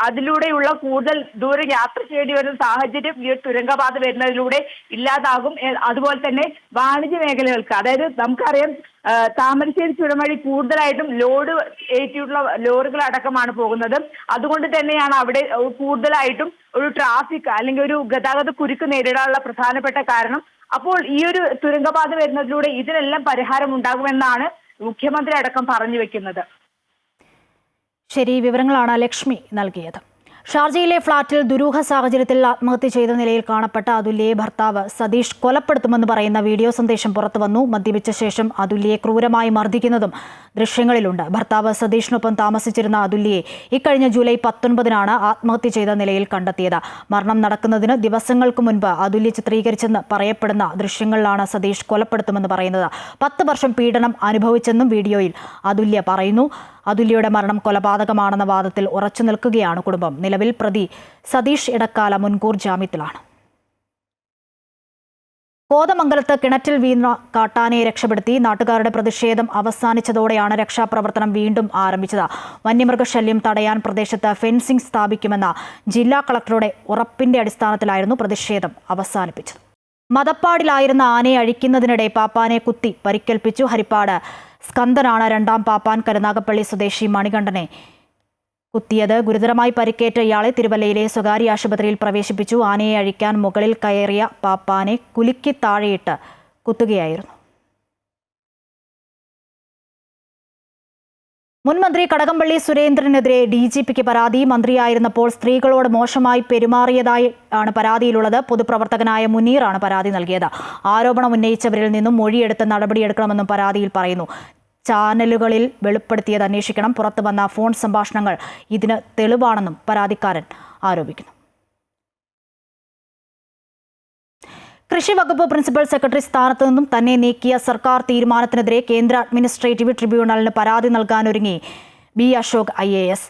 അതിലൂടെയുള്ള കൂടുതൽ ദൂരം യാത്ര ചെയ്യേണ്ടി വരുന്ന സാഹചര്യം ഈ ഒരു തുരങ്കപാത വരുന്നതിലൂടെ ഇല്ലാതാകും. അതുപോലെ തന്നെ വാണിജ്യ മേഖലകൾക്ക്, അതായത് നമുക്കറിയാം താമരശ്ശേരി ചുരം വഴി കൂടുതലായിട്ടും ലോഡ് ഏറ്റിയിട്ടുള്ള ലോറികൾ അടക്കമാണ് പോകുന്നത്. അതുകൊണ്ട് തന്നെയാണ് അവിടെ കൂടുതലായിട്ടും ഒരു ട്രാഫിക് അല്ലെങ്കിൽ ഒരു ഗതാഗത കുരുക്ക് നേരിടാനുള്ള പ്രധാനപ്പെട്ട കാരണം. അപ്പോൾ ഈ ഒരു തുരങ്കപാത വരുന്നതിലൂടെ ഇതിനെല്ലാം പരിഹാരം ഉണ്ടാകുമെന്നാണ് മുഖ്യമന്ത്രി അടക്കം പറഞ്ഞു വെക്കുന്നത്. ശരി, വിവരങ്ങളാണ് ലക്ഷ്മി നൽകിയത്. ഷാർജയിലെ ഫ്ളാറ്റിൽ ദുരൂഹ സാഹചര്യത്തിൽ ആത്മഹത്യ ചെയ്ത നിലയിൽ കാണപ്പെട്ട അതുല്യയെ ഭർത്താവ് സതീഷ് കൊലപ്പെടുത്തുമെന്ന് പറയുന്ന വീഡിയോ സന്ദേശം പുറത്തുവന്നു. മദ്യപിച്ച ശേഷം അതുല്യയെ ക്രൂരമായി മർദ്ദിക്കുന്നതും ദൃശ്യങ്ങളിലുണ്ട്. ഭർത്താവ് സതീഷിനൊപ്പം താമസിച്ചിരുന്ന അതുല്യയെ ഇക്കഴിഞ്ഞ ജൂലൈ 19-നാണ് ആത്മഹത്യ ചെയ്ത നിലയിൽ കണ്ടെത്തിയത്. മരണം നടക്കുന്നതിന് ദിവസങ്ങൾക്ക് മുൻപ് അതുല്യ ചിത്രീകരിച്ചെന്ന് പറയപ്പെടുന്ന ദൃശ്യങ്ങളിലാണ് സതീഷ് കൊലപ്പെടുത്തുമെന്ന് പറയുന്നത്. 10 വർഷം പീഡനം അനുഭവിച്ചെന്നും വീഡിയോയിൽ അതുല്യ പറയുന്നു. അതുല്യയുടെ മരണം കൊലപാതകമാണെന്ന വാദത്തിൽ ഉറച്ചു നിൽക്കുകയാണ് കുടുംബം. നിലവിൽ പ്രതി സതീഷ് ഇടക്കാല മുൻകൂർ ജാമ്യത്തിലാണ്. കോതമംഗലത്ത് കിണറ്റിൽ വീണ കാട്ടാനയെ രക്ഷപ്പെടുത്തി. നാട്ടുകാരുടെ പ്രതിഷേധം അവസാനിച്ചതോടെയാണ് രക്ഷാപ്രവർത്തനം വീണ്ടും ആരംഭിച്ചത്. വന്യമൃഗശല്യം തടയാൻ പ്രദേശത്ത് ഫെൻസിംഗ് സ്ഥാപിക്കുമെന്ന ജില്ലാ കളക്ടറുടെ ഉറപ്പിന്റെ അടിസ്ഥാനത്തിലായിരുന്നു പ്രതിഷേധം അവസാനിപ്പിച്ചത്. മദപ്പാടിലായിരുന്ന ആനയെ അഴിക്കുന്നതിനിടെ പാപ്പാനെ കുത്തി പരിക്കേൽപ്പിച്ചു. ഹരിപ്പാട് സ്കന്ദനാണ് രണ്ടാം പാപ്പാൻ. കരുനാഗപ്പള്ളി സ്വദേശി മണികണ്ഠനെ കുത്തിയത്. ഗുരുതരമായി പരിക്കേറ്റ ഇയാളെ തിരുവല്ലയിലെ സ്വകാര്യ ആശുപത്രിയിൽ പ്രവേശിപ്പിച്ചു. ആനയെ അഴിക്കാൻ മുകളിൽ കയറിയ പാപ്പാനെ കുലുക്കി താഴെയിട്ട് കുത്തുകയായിരുന്നു. മുൻമന്ത്രി കടകംപള്ളി സുരേന്ദ്രനെതിരെ DGPക്ക് പരാതി. മന്ത്രിയായിരുന്നപ്പോൾ സ്ത്രീകളോട് മോശമായി പെരുമാറിയതായി ആണ് പരാതിയിലുള്ളത്. പൊതുപ്രവർത്തകനായ മുനീറാണ് പരാതി നൽകിയത്. ആരോപണം ഉന്നയിച്ചവരിൽ നിന്നും മൊഴിയെടുത്ത് നടപടിയെടുക്കണമെന്നും പരാതിയിൽ പറയുന്നു. ചാനലുകളിൽ വെളിപ്പെടുത്തിയത് അന്വേഷിക്കണം. പുറത്തു വന്ന ഫോൺ സംഭാഷണങ്ങൾ ഇതിന് തെളിവാണെന്നും പരാതിക്കാരൻ ആരോപിക്കുന്നു. കൃഷി വകുപ്പ് പ്രിൻസിപ്പൽ സെക്രട്ടറി സ്ഥാനത്തു നിന്നും തന്നെ നീക്കിയ സർക്കാർ തീരുമാനത്തിനെതിരെ കേന്ദ്ര അഡ്മിനിസ്ട്രേറ്റീവ് ട്രിബ്യൂണലിന് പരാതി നൽകാനൊരുങ്ങി B. അശോക് IAS.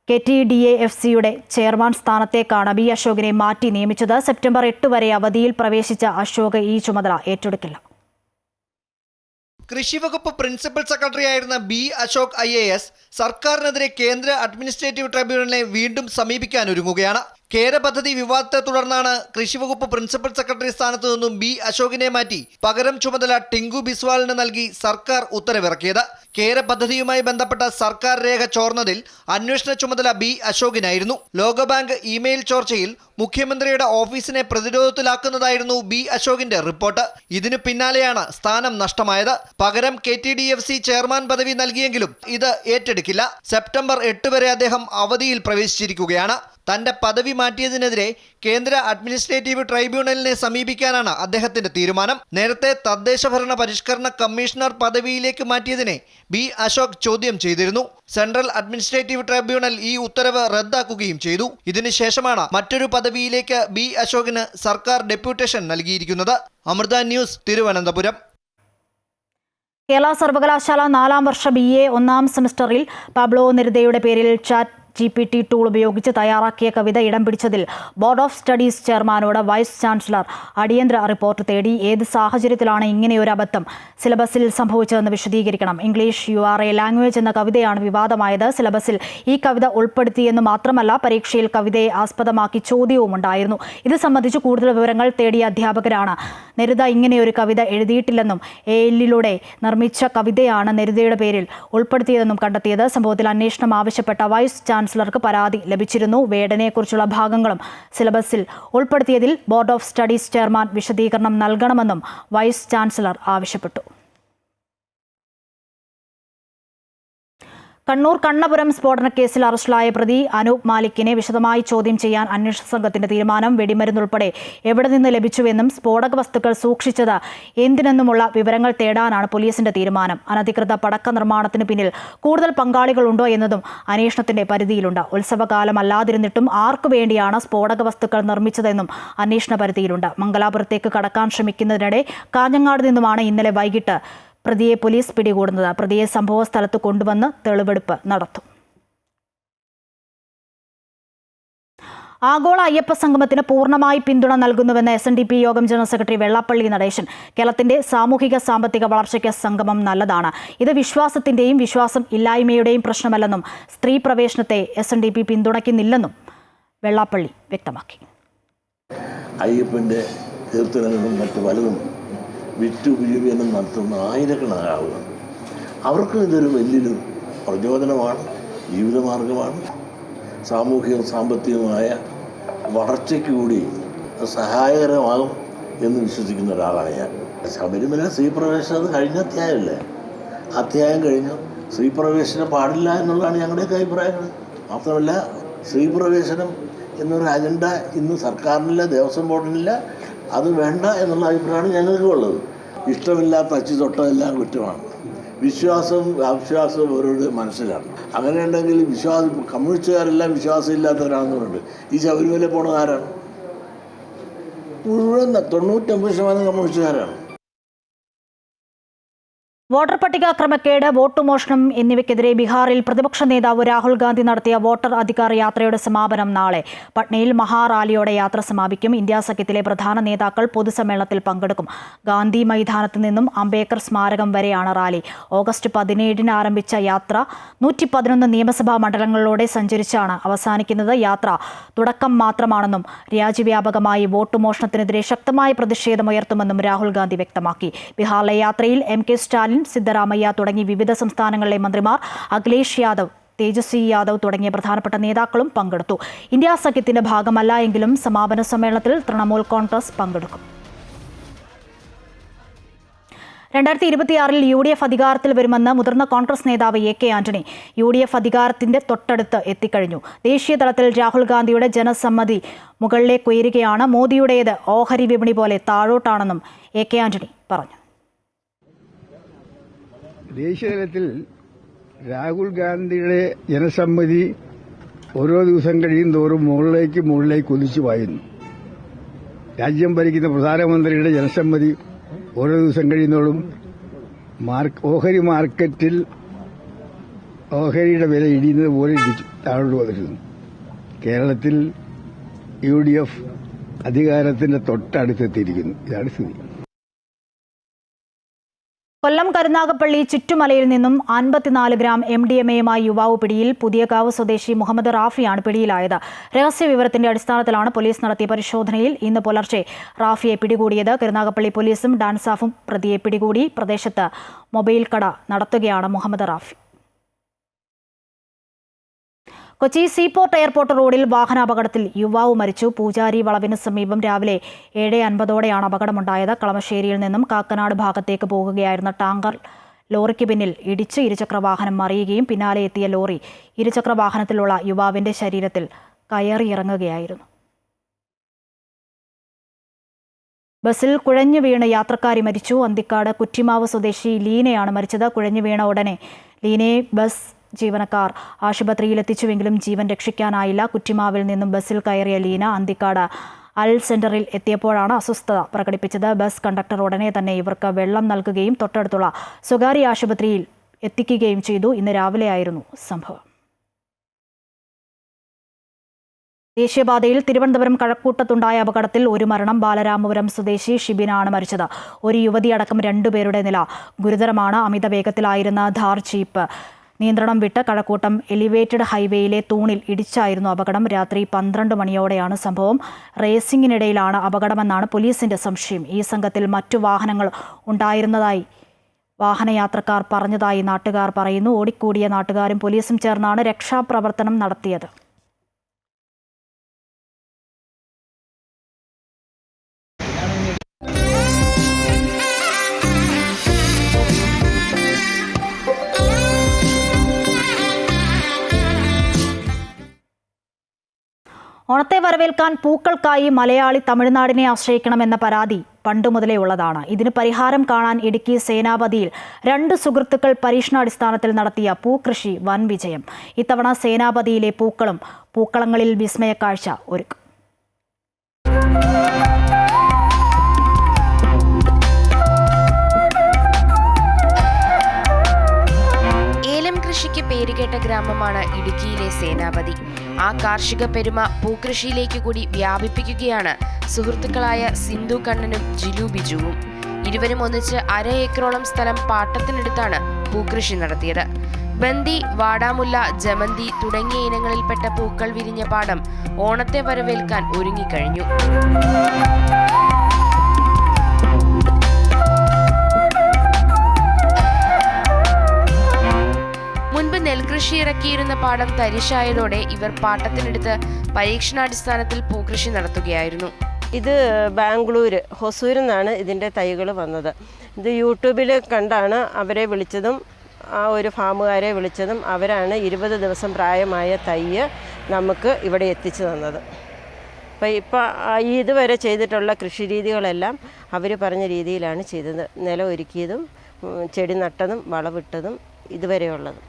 KTDAFCയുടെ ചെയർമാൻ സ്ഥാനത്തേക്കാണ് B. അശോകിനെ മാറ്റി നിയമിച്ചത്. സെപ്റ്റംബർ 8 വരെ അവധിയിൽ പ്രവേശിച്ച അശോക് ഈ ചുമതല ഏറ്റെടുക്കില്ല. കൃഷിവകുപ്പ് പ്രിൻസിപ്പൽ സെക്രട്ടറിയായിരുന്ന B. അശോക് IAS സർക്കാരിനെതിരെ കേന്ദ്ര അഡ്മിനിസ്ട്രേറ്റീവ് ട്രൈബ്യൂണലിനെ വീണ്ടും സമീപിക്കാനൊരുങ്ങുകയാണ്. കേര പദ്ധതി വിവാദത്തെ തുടർന്നാണ് കൃഷിവകുപ്പ് പ്രിൻസിപ്പൽ സെക്രട്ടറി സ്ഥാനത്തു നിന്നും B. അശോകിനെ മാറ്റി പകരം ചുമതല ടിങ്കു ബിസ്വാലിന് നൽകി സർക്കാർ ഉത്തരവിറക്കിയത്. കേര പദ്ധതിയുമായി ബന്ധപ്പെട്ട സർക്കാർ രേഖ ചോർന്നതിൽ അന്വേഷണ ചുമതല B. അശോകിനായിരുന്നു. ലോകബാങ്ക് ഇമെയിൽ ചോർച്ചയിൽ മുഖ്യമന്ത്രിയുടെ ഓഫീസിനെ പ്രതിരോധത്തിലാക്കുന്നതായിരുന്നു B. അശോകിന്റെ റിപ്പോർട്ട്. ഇതിനു പിന്നാലെയാണ് സ്ഥാനം നഷ്ടമായത്. പകരം KTDFC ചെയർമാൻ പദവി നൽകിയെങ്കിലും ഇത് ഏറ്റെടുക്കില്ല. സെപ്റ്റംബർ 8 വരെ അദ്ദേഹം അവധിയിൽ പ്രവേശിച്ചിരിക്കുകയാണ്. തന്റെ പദവി മാറ്റിയതിനെതിരെ കേന്ദ്ര അഡ്മിനിസ്ട്രേറ്റീവ് ട്രൈബ്യൂണലിനെ സമീപിക്കാനാണ് അദ്ദേഹത്തിന്റെ തീരുമാനം. നേരത്തെ തദ്ദേശഭരണ പരിഷ്കരണ കമ്മീഷണർ പദവിയിലേക്ക് മാറ്റിയതിനെ B. അശോക് ചോദ്യം ചെയ്തിരുന്നു. സെൻട്രൽ അഡ്മിനിസ്ട്രേറ്റീവ് ട്രൈബ്യൂണൽ ഈ ഉത്തരവ് റദ്ദാക്കുകയും ചെയ്തു. ഇതിനുശേഷമാണ് മറ്റൊരു പദവിയിലേക്ക് B. അശോകിന് സർക്കാർ ഡെപ്യൂട്ടേഷൻ നൽകിയിരിക്കുന്നത്. അമൃത ന്യൂസ്, തിരുവനന്തപുരം. കേരള സർവകലാശാല 4ാം വർഷ BA 1ാം സെമസ്റ്ററിൽ പബ്ലോ നിരുതയുടെ പേരിൽ ChatGPT ടൂൾ ഉപയോഗിച്ച് തയ്യാറാക്കിയ കവിത ഇടം പിടിച്ചതിൽ ബോർഡ് ഓഫ് സ്റ്റഡീസ് ചെയർമാനോട് വൈസ് ചാൻസലർ അടിയന്തര റിപ്പോർട്ട് തേടി. ഏത് സാഹചര്യത്തിലാണ് ഇങ്ങനെയൊരു അബദ്ധം സിലബസിൽ സംഭവിച്ചതെന്ന് വിശദീകരിക്കണം. English You Are a Language എന്ന കവിതയാണ് വിവാദമായത്. സിലബസിൽ ഈ കവിത ഉൾപ്പെടുത്തിയെന്ന് മാത്രമല്ല, പരീക്ഷയിൽ കവിതയെ ആസ്പദമാക്കി ചോദ്യവും ഉണ്ടായിരുന്നു. ഇത് സംബന്ധിച്ച് കൂടുതൽ വിവരങ്ങൾ തേടിയ അധ്യാപകരാണ് നിരുത ഇങ്ങനെയൊരു കവിത എഴുതിയിട്ടില്ലെന്നും ALലൂടെ നിർമ്മിച്ച കവിതയാണ് നിരുതയുടെ പേരിൽ ഉൾപ്പെടുത്തിയതെന്നും കണ്ടെത്തിയത്. സംഭവത്തിൽ അന്വേഷണം ആവശ്യപ്പെട്ട വൈസ് ചാൻസലർക്ക് പരാതി ലഭിച്ചിരുന്നു. വേടനെക്കുറിച്ചുള്ള ഭാഗങ്ങളും സിലബസിൽ ഉൾപ്പെടുത്തിയതിൽ ബോർഡ് ഓഫ് സ്റ്റഡീസ് ചെയർമാൻ വിശദീകരണം നൽകണമെന്നും വൈസ് ചാൻസലർ ആവശ്യപ്പെട്ടു. കണ്ണൂർ കണ്ണപുരം സ്ഫോടനക്കേസിൽ അറസ്റ്റിലായ പ്രതി അനൂപ് മാലിക്കിനെ വിശദമായി ചോദ്യം ചെയ്യാൻ അന്വേഷണ സംഘത്തിന്റെ തീരുമാനം. വെടിമരുന്നുൾപ്പെടെ എവിടെ നിന്ന് ലഭിച്ചുവെന്നും സ്ഫോടക വസ്തുക്കൾ സൂക്ഷിച്ചത് എന്തിനെന്നുമുള്ള വിവരങ്ങൾ തേടാനാണ് പോലീസിന്റെ തീരുമാനം. അനധികൃത പടക്ക നിർമ്മാണത്തിന് പിന്നിൽ കൂടുതൽ പങ്കാളികളുണ്ടോ എന്നതും അന്വേഷണത്തിന്റെ പരിധിയിലുണ്ട്. ഉത്സവകാലമല്ലാതിരുന്നിട്ടും ആർക്കു വേണ്ടിയാണ് സ്ഫോടക വസ്തുക്കൾ നിർമ്മിച്ചതെന്നും അന്വേഷണ പരിധിയിലുണ്ട്. മംഗലാപുരത്തേക്ക് കടക്കാൻ ശ്രമിക്കുന്നതിനിടെ കാഞ്ഞങ്ങാട് നിന്നുമാണ് ഇന്നലെ വൈകിട്ട് പ്രതിയെ പോലീസ് പിടികൂടുന്നത്. പ്രതിയെ സംഭവ സ്ഥലത്ത് കൊണ്ടുവന്ന് തെളിവെടുപ്പ് നടത്തും. ആഗോള അയ്യപ്പ സംഗമത്തിന് പൂർണ്ണമായി പിന്തുണ നൽകുന്നുവെന്ന് SNDP യോഗം ജനറൽ സെക്രട്ടറി വെള്ളാപ്പള്ളി നടേശൻ. കേരളത്തിന്റെ സാമൂഹിക സാമ്പത്തിക വളർച്ചയ്ക്ക് സംഗമം നല്ലതാണ്. ഇത് വിശ്വാസത്തിന്റെയും വിശ്വാസം ഇല്ലായ്മയുടെയും പ്രശ്നമല്ലെന്നും സ്ത്രീ പ്രവേശനത്തെ SNDP പിന്തുണയ്ക്കുന്നില്ലെന്നും വെള്ളാപ്പള്ളി വ്യക്തമാക്കി. അയ്യപ്പന്റെ കീർത്തനങ്ങളും മറ്റു പലതും വിറ്റുപീവനം നടത്തുന്ന ആയിരക്കണക്കാണ് ആളുകൾ. അവർക്ക് ഇതൊരു വലിയൊരു പ്രചോദനമാണ്, ജീവിതമാർഗമാണ്. സാമൂഹിക സാമ്പത്തികമായ വളർച്ചയ്ക്ക് കൂടി സഹായകരമാകും എന്ന് വിശ്വസിക്കുന്ന ഒരാളാണ് ഞാൻ. ശബരിമല സ്ത്രീപ്രവേശനം അത് കഴിഞ്ഞ അധ്യായമല്ലേ, അധ്യായം കഴിഞ്ഞു. സ്ത്രീപ്രവേശനം പാടില്ല എന്നുള്ളതാണ് ഞങ്ങളുടെയൊക്കെ അഭിപ്രായങ്ങൾ. മാത്രമല്ല സ്ത്രീപ്രവേശനം എന്നൊരു അജണ്ട ഇന്ന് സർക്കാരിനില്ല, ദേവസ്വം ബോർഡിനില്ല. അത് വേണ്ട എന്നുള്ള അഭിപ്രായമാണ് ഞങ്ങൾക്ക് ഉള്ളത്. ഇഷ്ടമില്ലാത്ത അച്ചു തൊട്ടതെല്ലാം കുറ്റമാണ്. വിശ്വാസവും അവിശ്വാസവും ഓരോരുടെ മനസ്സിലാണ്. അങ്ങനെയുണ്ടെങ്കിൽ കമ്മ്യൂണിസ്റ്റുകാരെല്ലാം വിശ്വാസമില്ലാത്തവരാണെന്ന് പറഞ്ഞിട്ട് ഈ ശബരിമല പോണത് ആരാണ്? മുഴുവൻ 99% കമ്മ്യൂണിസ്റ്റുകാരാണ്. വോട്ടർ പട്ടിക ക്രമക്കേട്, വോട്ട് മോഷണം എന്നിവയ്ക്കെതിരെ ബീഹാറിൽ പ്രതിപക്ഷ നേതാവ് രാഹുൽ ഗാന്ധി നടത്തിയ വോട്ടർ അധികാർ യാത്രയുടെ സമാപനം നാളെ. പട്നയിൽ മഹാറാലിയോടെ യാത്ര സമാപിക്കും. ഇന്ത്യ സഖ്യത്തിലെ പ്രധാന നേതാക്കൾ പൊതുസമ്മേളനത്തിൽ പങ്കെടുക്കും. ഗാന്ധി മൈതാനത്ത് നിന്നും അംബേദ്കർ സ്മാരകം വരെയാണ് റാലി. ഓഗസ്റ്റ് 17 ആരംഭിച്ച യാത്ര 111 നിയമസഭാ മണ്ഡലങ്ങളിലൂടെ സഞ്ചരിച്ചാണ് അവസാനിക്കുന്നത്. യാത്ര തുടക്കം മാത്രമാണെന്നും രാജ്യവ്യാപകമായി വോട്ട് മോഷണത്തിനെതിരെ ശക്തമായ പ്രതിഷേധമുയർത്തുമെന്നും രാഹുൽ ഗാന്ധി വ്യക്തമാക്കി. ബീഹാറിലെ യാത്രയിൽ MK സ്റ്റാലിൻ, സിദ്ധരാമയ്യ തുടങ്ങി വിവിധ സംസ്ഥാനങ്ങളിലെ മന്ത്രിമാർ, അഖിലേഷ് യാദവ്, തേജസ്വി യാദവ് തുടങ്ങിയ പ്രധാനപ്പെട്ട നേതാക്കളും പങ്കെടുത്തു. ഇന്ത്യ സഖ്യത്തിന്റെ ഭാഗമല്ല എങ്കിലും സമാപന സമ്മേളനത്തിൽ തൃണമൂൽ കോൺഗ്രസ് പങ്കെടുക്കും. 2026 UDF അധികാരത്തിൽ വരുമെന്ന് മുതിർന്ന കോൺഗ്രസ് നേതാവ് AK ആന്റണി. UDF അധികാരത്തിന്റെ തൊട്ടടുത്ത് എത്തിക്കഴിഞ്ഞു. ദേശീയ തലത്തിൽ രാഹുൽ ഗാന്ധിയുടെ ജനസമ്മതി മുകളിലേക്ക് ഉയരുകയാണ്. മോദിയുടേത് ഓഹരി വിപണി പോലെ താഴോട്ടാണെന്നും AK ആന്റണി പറഞ്ഞു. ദേശീയതലത്തിൽ രാഹുൽ ഗാന്ധിയുടെ ജനസമ്മതി ഓരോ ദിവസം കഴിയും തോറും മുകളിലേക്ക് കുതിച്ചു പായുന്നു. രാജ്യം ഭരിക്കുന്ന പ്രധാനമന്ത്രിയുടെ ജനസമ്മതി ഓരോ ദിവസം കഴിയുന്നതോടും ഓഹരി മാർക്കറ്റിൽ ഓഹരിയുടെ വില ഇടിയുന്നത് പോലെ താഴോട്ട് വന്നിരുന്നു. കേരളത്തിൽ UDF അധികാരത്തിന്റെ തൊട്ടടുത്തെത്തിയിരിക്കുന്നു. ഇതാണ് സ്ഥിതി. കൊല്ലം കരുനാഗപ്പള്ളി ചുറ്റുമലയിൽ നിന്നും 54 ഗ്രാം MDMAയുമായി യുവാവ് പിടിയിൽ. പുതിയകാവ് സ്വദേശി മുഹമ്മദ് റാഫിയാണ് പിടിയിലായത്. രഹസ്യവിവരത്തിന്റെ അടിസ്ഥാനത്തിലാണ് പോലീസ് നടത്തിയ പരിശോധനയിൽ ഇന്ന് പുലർച്ചെ റാഫിയെ പിടികൂടിയത്. കരുനാഗപ്പള്ളി പോലീസും ഡാൻസാഫും പ്രതിയെ പിടികൂടി. പ്രദേശത്ത് മൊബൈൽ കട നടത്തുകയാണ് മുഹമ്മദ് റാഫി. കൊച്ചി സീപോർട്ട് എയർപോർട്ട് റോഡിൽ വാഹനാപകടത്തിൽ യുവാവ് മരിച്ചു. പൂജാരി വളവിന് സമീപം രാവിലെ 7:50ഓടെയാണ് അപകടമുണ്ടായത്. കളമശ്ശേരിയിൽ നിന്നും കാക്കനാട് ഭാഗത്തേക്ക് പോകുകയായിരുന്ന ടാങ്കർ ലോറിക്ക് പിന്നിൽ ഇടിച്ച് ഇരുചക്രവാഹനം മറിയുകയും പിന്നാലെ എത്തിയ ലോറി ഇരുചക്രവാഹനത്തിലുള്ള യുവാവിന്റെ ശരീരത്തിൽ കയറിയിറങ്ങുകയായിരുന്നു. ബസ്സിൽ കുഴഞ്ഞു വീണ് യാത്രക്കാരി മരിച്ചു. അന്തിക്കാട് കുറ്റിമാവ് സ്വദേശി ലീനയാണ് മരിച്ചത്. കുഴഞ്ഞു വീണ ഉടനെ ലീനയെ ബസ് ജീവനക്കാർ ആശുപത്രിയിലെത്തിച്ചുവെങ്കിലും ജീവൻ രക്ഷിക്കാനായില്ല. കുറ്റിമാവിൽ നിന്നും ബസ്സിൽ കയറിയ ലീന അന്തിക്കാട് അൽ സെന്ററിൽ എത്തിയപ്പോഴാണ് അസ്വസ്ഥത പ്രകടിപ്പിച്ചത്. ബസ് കണ്ടക്ടർ ഉടനെ തന്നെ ഇവർക്ക് വെള്ളം നൽകുകയും തൊട്ടടുത്തുള്ള സ്വകാര്യ ആശുപത്രിയിൽ എത്തിക്കുകയും ചെയ്തു. ഇന്ന് രാവിലെയായിരുന്നു സംഭവം. ദേശീയപാതയിൽ തിരുവനന്തപുരം കഴക്കൂട്ടത്തുണ്ടായ അപകടത്തിൽ ഒരു മരണം. ബാലരാമപുരം സ്വദേശി ഷിബിനാണ് മരിച്ചത്. ഒരു യുവതിയടക്കം 2 പേരുടെ നില ഗുരുതരമാണ്. അമിത വേഗത്തിലായിരുന്ന ധാർ ജീപ്പ് നിയന്ത്രണം വിട്ട് കഴക്കൂട്ടം എലിവേറ്റഡ് ഹൈവേയിലെ തൂണിൽ ഇടിച്ചായിരുന്നു അപകടം. രാത്രി 12 മണിയോടെയാണ് സംഭവം. റേസിംഗിനിടയിലാണ് അപകടമെന്നാണ് പോലീസിന്റെ സംശയം. ഈ സംഘത്തിൽ മറ്റു വാഹനങ്ങൾ ഉണ്ടായിരുന്നതായി വാഹനയാത്രക്കാർ പറഞ്ഞതായി നാട്ടുകാർ പറയുന്നു. ഓടിക്കൂടിയ നാട്ടുകാരും പോലീസും ചേർന്നാണ് രക്ഷാപ്രവർത്തനം നടത്തിയത്. ഓണത്തെ വരവേൽക്കാൻ പൂക്കൾക്കായി മലയാളി തമിഴ്നാടിനെ ആശ്രയിക്കണമെന്ന പരാതി പണ്ടുമുതലേ ഉള്ളതാണ്. ഇതിന് പരിഹാരം കാണാൻ ഇടുക്കി സേനാപതിയിൽ 2 സുഹൃത്തുക്കൾ പരീക്ഷണാടിസ്ഥാനത്തിൽ നടത്തിയ പൂക്കൃഷി വൻ വിജയം. ഇത്തവണ സേനാപതിയിലെ പൂക്കളും പൂക്കളങ്ങളിൽ വിസ്മയക്കാഴ്ച ഒരുക്കും. കൃഷിക്ക് പേരുകേട്ട ഗ്രാമമാണ് ഇടുക്കിയിലെ സേനാപതി. ആ കാർഷിക പെരുമ പൂക്കൃഷിയിലേക്ക് കൂടി വ്യാപിപ്പിക്കുകയാണ് സുഹൃത്തുക്കളായ സിന്ധു കണ്ണനും ജിലു ബിജുവും. ഇരുവരും ഒന്നിച്ച് 1/2 ഏക്കറോളം സ്ഥലം പാട്ടത്തിനെടുത്താണ് പൂക്കൃഷി നടത്തിയത്. ബന്ദി, വാടാമുല്ല, ജമന്തി തുടങ്ങിയ ഇനങ്ങളിൽപ്പെട്ട പൂക്കൾ വിരിഞ്ഞ പാടം ഓണത്തെ വരവേൽക്കാൻ ഒരുങ്ങിക്കഴിഞ്ഞു. മുൻപ് നെൽകൃഷി ഇറക്കിയിരുന്ന പാടം തരിശായതോടെ ഇവർ പാട്ടത്തിനെടുത്ത് പരീക്ഷണാടിസ്ഥാനത്തിൽ പൂക്കൃഷി നടത്തുകയായിരുന്നു. ഇത് ബാംഗ്ലൂർ ഹൊസൂരിൽ നിന്നാണ് ഇതിൻ്റെ തൈകൾ വന്നത്. ഇത് യൂട്യൂബിൽ കണ്ടാണ് അവരെ വിളിച്ചതും ആ ഒരു ഫാമുകാരെ വിളിച്ചതും. അവരാണ് 20 ദിവസം പ്രായമായ തൈ നമുക്ക് ഇവിടെ എത്തിച്ചു തന്നത്. ഇപ്പോൾ ഇതുവരെ ചെയ്തിട്ടുള്ള കൃഷി രീതികളെല്ലാം അവർ പറഞ്ഞ രീതിയിലാണ് ചെയ്തത്. നിലം ഒരുക്കിയതും ചെടി നട്ടതും വളവിട്ടതും ഇതുവരെയുള്ളത്.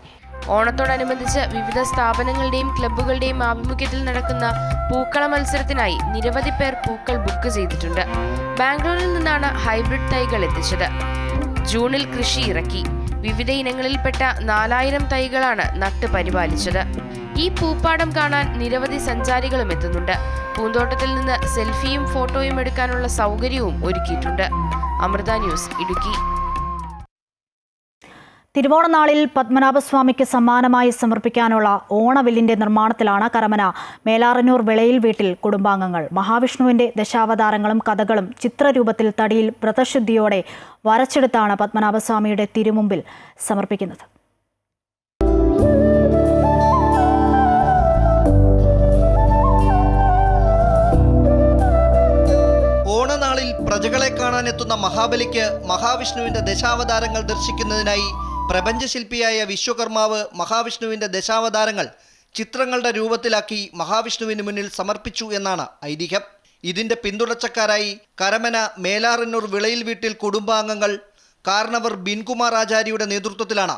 ഓണത്തോടനുബന്ധിച്ച് വിവിധ സ്ഥാപനങ്ങളുടെയും ക്ലബ്ബുകളുടെയും ആഭിമുഖ്യത്തിൽ നടക്കുന്ന പൂക്കള മത്സരത്തിനായി നിരവധി പേർ പൂക്കൾ ബുക്ക് ചെയ്തിട്ടുണ്ട്. ബാംഗ്ലൂരിൽ നിന്നാണ് ഹൈബ്രിഡ് തൈകൾ എത്തിച്ചത്. ജൂണിൽ കൃഷി ഇറക്കി. വിവിധ ഇനങ്ങളിൽപ്പെട്ട 4000 തൈകളാണ് നട്ട് പരിപാലിച്ചത്. ഈ പൂപ്പാടം കാണാൻ നിരവധി സഞ്ചാരികളും എത്തുന്നുണ്ട്. പൂന്തോട്ടത്തിൽ നിന്ന് സെൽഫിയും ഫോട്ടോയും എടുക്കാനുള്ള സൗകര്യവും ഒരുക്കിയിട്ടുണ്ട്. അമൃത ന്യൂസ്, ഇടുക്കി. തിരുവോണനാളിൽ പത്മനാഭസ്വാമിക്ക് സമ്മാനമായി സമർപ്പിക്കാനുള്ള ഓണവില്ലിന്റെ നിർമ്മാണത്തിലാണ് കരമന മേലാറന്നൂർ വിളയിൽ വീട്ടിൽ കുടുംബാംഗങ്ങൾ. മഹാവിഷ്ണുവിന്റെ ദശാവതാരങ്ങളും കഥകളും ചിത്രരൂപത്തിൽ തടിയിൽ വ്രതശുദ്ധിയോടെ വരച്ചെടുത്താണ് പത്മനാഭസ്വാമിയുടെ തിരുമുമ്പിൽ സമർപ്പിക്കുന്നത്. ഓണനാളിൽ പ്രജകളെ കാണാനെത്തുന്ന മഹാബലിക്ക് മഹാവിഷ്ണുവിന്റെ ദശാവതാരങ്ങൾ ദർശിക്കുന്നതിനായി പ്രപഞ്ചശില്പിയായ വിശ്വകർമാവ് മഹാവിഷ്ണുവിന്റെ ദശാവതാരങ്ങൾ ചിത്രങ്ങളുടെ രൂപത്തിലാക്കി മഹാവിഷ്ണുവിന് മുന്നിൽ സമർപ്പിച്ചു എന്നാണ് ഐതിഹ്യം. ഇതിന്റെ പിന്തുടർച്ചക്കാരായി കരമന മേലാറന്നൂർ വിളയിൽ വീട്ടിൽ കുടുംബാംഗങ്ങൾ കാരണവർ ബിൻകുമാർ ആചാര്യയുടെ നേതൃത്വത്തിലാണ്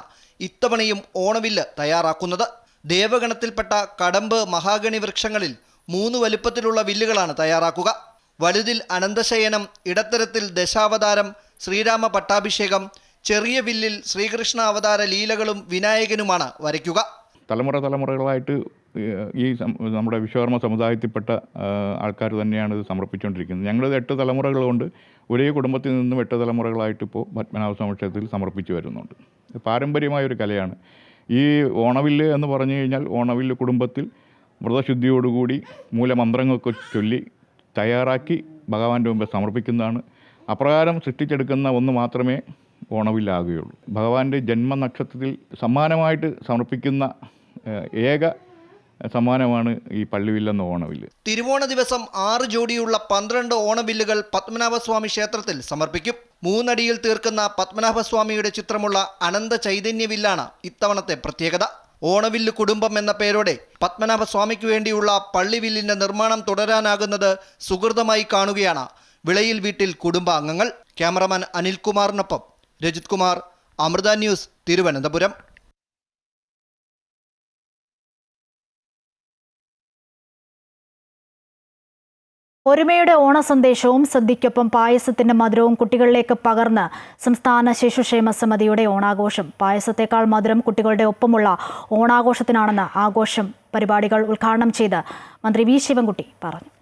ഇത്തവണയും ഓണവില്ല് തയ്യാറാക്കുന്നത്. ദേവഗണത്തിൽപ്പെട്ട കടമ്പ് മഹാഗണി വൃക്ഷങ്ങളിൽ 3 വലുപ്പത്തിലുള്ള വില്ലുകളാണ് തയ്യാറാക്കുക. വലുതിൽ അനന്തശയനം, ഇടത്തരത്തിൽ ദശാവതാരം, ശ്രീരാമ പട്ടാഭിഷേകം, ചെറിയ വില്ലിൽ ശ്രീകൃഷ്ണ അവതാര ലീലകളും വിനായകനുമാണ് വരയ്ക്കുക. തലമുറകളായിട്ട് ഈ നമ്മുടെ വിശ്വകർമ്മ സമുദായത്തിൽപ്പെട്ട ആൾക്കാർ തന്നെയാണ് ഇത് സമർപ്പിച്ചുകൊണ്ടിരിക്കുന്നത്. ഞങ്ങളിത് 8 തലമുറകൾ കൊണ്ട് ഒരേ കുടുംബത്തിൽ നിന്നും 8 തലമുറകളായിട്ട് ഇപ്പോൾ പത്മനാഭസ്വാമി ക്ഷേത്രത്തിൽ സമർപ്പിച്ചു വരുന്നുണ്ട്. പാരമ്പര്യമായൊരു കലയാണ് ഈ ഓണവില്ല് എന്ന് പറഞ്ഞു കഴിഞ്ഞാൽ. ഓണവില്ല് കുടുംബത്തിൽ വ്രതശുദ്ധിയോടുകൂടി മൂലമന്ത്രങ്ങളൊക്കെ ചൊല്ലി തയ്യാറാക്കി ഭഗവാന്റെ മുമ്പ് സമർപ്പിക്കുന്നതാണ്. അപ്രകാരം സൃഷ്ടിച്ചെടുക്കുന്ന ഒന്ന് മാത്രമേ ഓണവില്ലാകുകയുള്ളൂ. ഭഗവാന്റെ ജന്മനക്ഷത്രത്തിൽ സമ്മാനമായിട്ട് സമർപ്പിക്കുന്ന ഏക സമ്മാനമാണ് ഈ പള്ളിവില്ലെന്ന ഓണവില്ല്. തിരുവോണ ദിവസം 6 ജോഡിയുള്ള 12 ഓണവില്ലുകൾ പത്മനാഭസ്വാമി ക്ഷേത്രത്തിൽ സമർപ്പിക്കും. 3 അടിയിൽ തീർക്കുന്ന പത്മനാഭസ്വാമിയുടെ ചിത്രമുള്ള അനന്ത ചൈതന്യവില്ലാണ് ഇത്തവണത്തെ പ്രത്യേകത. ഓണവില്ല് കുടുംബം എന്ന പേരോടെ പത്മനാഭസ്വാമിക്ക് വേണ്ടിയുള്ള പള്ളിവില്ലിന്റെ നിർമ്മാണം തുടരാനാകുന്നത് സുഹൃതമായി കാണുകയാണ് വിളയിൽ വീട്ടിൽ കുടുംബാംഗങ്ങൾ. ക്യാമറമാൻ അനിൽകുമാറിനൊപ്പം രജിത് കുമാർ, അമൃത ന്യൂസ്, തിരുവനന്തപുരം. ഒരുമയുടെ ഓണസന്ദേശവും സദ്യയ്ക്കൊപ്പം പായസത്തിന്റെ മധുരവും കുട്ടികളിലേക്ക് പകർന്ന് സംസ്ഥാന ശിശുക്ഷേമ സമിതിയുടെ ഓണാഘോഷം. പായസത്തേക്കാൾ മധുരം കുട്ടികളുടെ ഒപ്പമുള്ള ഓണാഘോഷത്തിനാണെന്ന് ആഘോഷം പരിപാടികൾ ഉദ്ഘാടനം ചെയ്ത് മന്ത്രി വി ശിവൻകുട്ടി പറഞ്ഞു.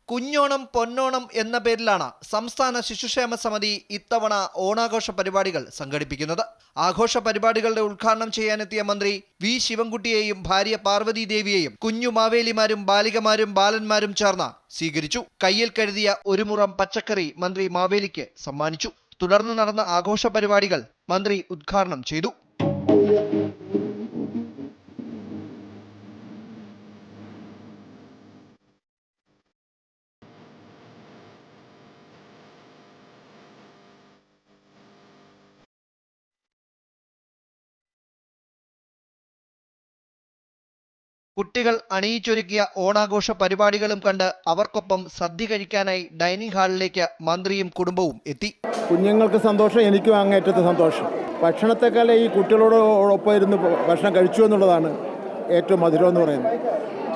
കുഞ്ഞോണം പൊന്നോണം എന്ന പേരിലാണ് സംസ്ഥാന ശിശുക്ഷേമ സമിതി ഇത്തവണ ഓണാഘോഷ പരിപാടികൾ സംഘടിപ്പിക്കുന്നത്. ആഘോഷ പരിപാടികളുടെ ഉദ്ഘാടനം ചെയ്യാനെത്തിയ മന്ത്രി വി ശിവൻകുട്ടിയെയും ഭാര്യ പാർവതി ദേവിയെയും കുഞ്ഞു മാവേലിമാരും ബാലികമാരും ബാലന്മാരും ചേർന്ന് സ്വീകരിച്ചു. കയ്യിൽ കരുതിയ ഒരു മുറം പച്ചക്കറി മന്ത്രി മാവേലിക്ക് സമ്മാനിച്ചു. തുടർന്ന് നടന്ന ആഘോഷ പരിപാടികൾ മന്ത്രി ഉദ്ഘാടനം ചെയ്തു. കുട്ടികൾ അണിയിച്ചൊരുക്കിയ ഓണാഘോഷ പരിപാടികളും കണ്ട് അവർക്കൊപ്പം സദ്യ കഴിക്കാനായി ഡൈനിങ് ഹാളിലേക്ക് മന്ത്രിയും കുടുംബവും എത്തി. കുഞ്ഞുങ്ങൾക്ക് സന്തോഷം, എനിക്കും അങ്ങേറ്റത്തെ സന്തോഷം. ഭക്ഷണത്തെക്കാളെ ഈ കുട്ടികളോടൊപ്പം ഇരുന്ന് ഭക്ഷണം കഴിച്ചു എന്നുള്ളതാണ് ഏറ്റവും മധുരം എന്ന് പറയുന്നത്.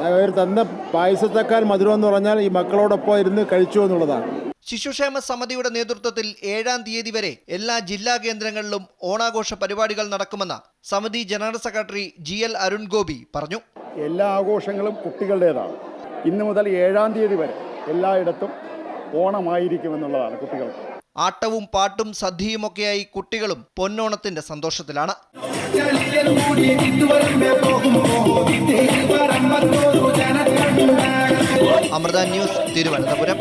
അവർ തന്ന പായസത്തെക്കാൾ മധുരം എന്ന് പറഞ്ഞാൽ ഈ മക്കളോടൊപ്പം ഇരുന്ന് കഴിച്ചു എന്നുള്ളതാണ്. ശിശുക്ഷേമ സമിതിയുടെ നേതൃത്വത്തിൽ 7-ാം തീയതി വരെ എല്ലാ ജില്ലാ കേന്ദ്രങ്ങളിലും ഓണാഘോഷ പരിപാടികൾ നടക്കുമെന്ന് സമിതി general secretary GL Arun Gopi പറഞ്ഞു. എല്ലാ ആഘോഷങ്ങളും കുട്ടികളുടേതാണ്. ഇന്ന് മുതൽ 7-ാം തീയതി വരെ എല്ലായിടത്തും ഓണമായിരിക്കുമെന്നുള്ളതാണ് കുട്ടികൾക്ക്. ആട്ടവും പാട്ടും സദ്യയുമൊക്കെയായി കുട്ടികളും പൊന്നോണത്തിന്റെ സന്തോഷത്തിലാണ്. അമൃത ന്യൂസ്, തിരുവനന്തപുരം.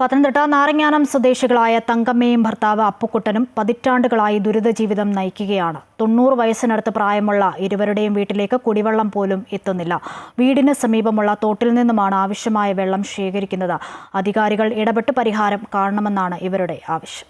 പത്തനംതിട്ട നാരങ്ങാനം സ്വദേശികളായ തങ്കമ്മയും ഭർത്താവ് അപ്പുക്കുട്ടനും പതിറ്റാണ്ടുകളായി ദുരിത ജീവിതം നയിക്കുകയാണ്. 90 വയസ്സിനടുത്ത് പ്രായമുള്ള ഇരുവരുടെയും വീട്ടിലേക്ക് കുടിവെള്ളം പോലും എത്തുന്നില്ല. വീടിന് സമീപമുള്ള തോട്ടിൽ നിന്നുമാണ് ആവശ്യമായ വെള്ളം ശേഖരിക്കുന്നത്. അധികാരികൾ ഇടപെട്ട് പരിഹാരം കാണണമെന്നാണ് ഇവരുടെ ആവശ്യം.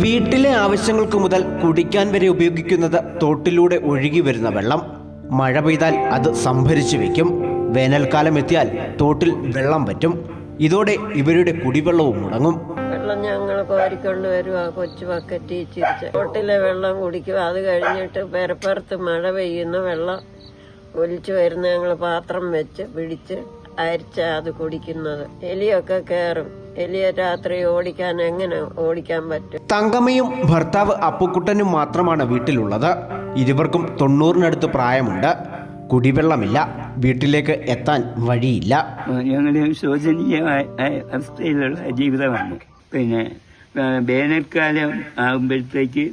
വീട്ടിലെ ആവശ്യങ്ങൾക്ക് മുതൽ കുടിക്കാൻ വരെ ഉപയോഗിക്കുന്നത് തോട്ടിലൂടെ ഒഴുകി വരുന്ന വെള്ളം. മഴ പെയ്താൽ അത് സംഭരിച്ചു വയ്ക്കും. വേനൽക്കാലം എത്തിയാൽ തോട്ടിൽ വെള്ളം പറ്റും. ഇതോടെ ഇവരുടെ കുടിവെള്ളവും മുടങ്ങും. വെള്ളം ഞങ്ങൾ കോരിക്കൊണ്ട് വരുക, കൊച്ചു ബക്കറ്റ് ചിരിച്ച് തോട്ടിലെ വെള്ളം കുടിക്കും. അത് കഴിഞ്ഞിട്ട് പെരപ്പുറത്ത് മഴ പെയ്യുന്ന വെള്ളം ഒലിച്ചു വരുന്ന ഞങ്ങൾ പാത്രം വെച്ച് പിടിച്ച് അരിച്ച അത് കുടിക്കുന്നത്. എലിയൊക്കെ കയറും. എലിയെ രാത്രി എങ്ങനെ ഓടിക്കാൻ പറ്റും? തങ്കമ്മയും ഭർത്താവ് അപ്പുക്കുട്ടനും മാത്രമാണ് വീട്ടിലുള്ളത്. ഇരുവർക്കും 90-നടുത്ത് പ്രായമുണ്ട്. കുടിവെള്ളമില്ല. വീട്ടിലേക്ക് എത്താൻ വഴിയില്ല. ഞങ്ങളുടെ ശോചനീയമായ അവസ്ഥയിലുള്ള ജീവിതമാണ്. പിന്നെ വേനൽക്കാലം ആകുമ്പോഴത്തേക്ക്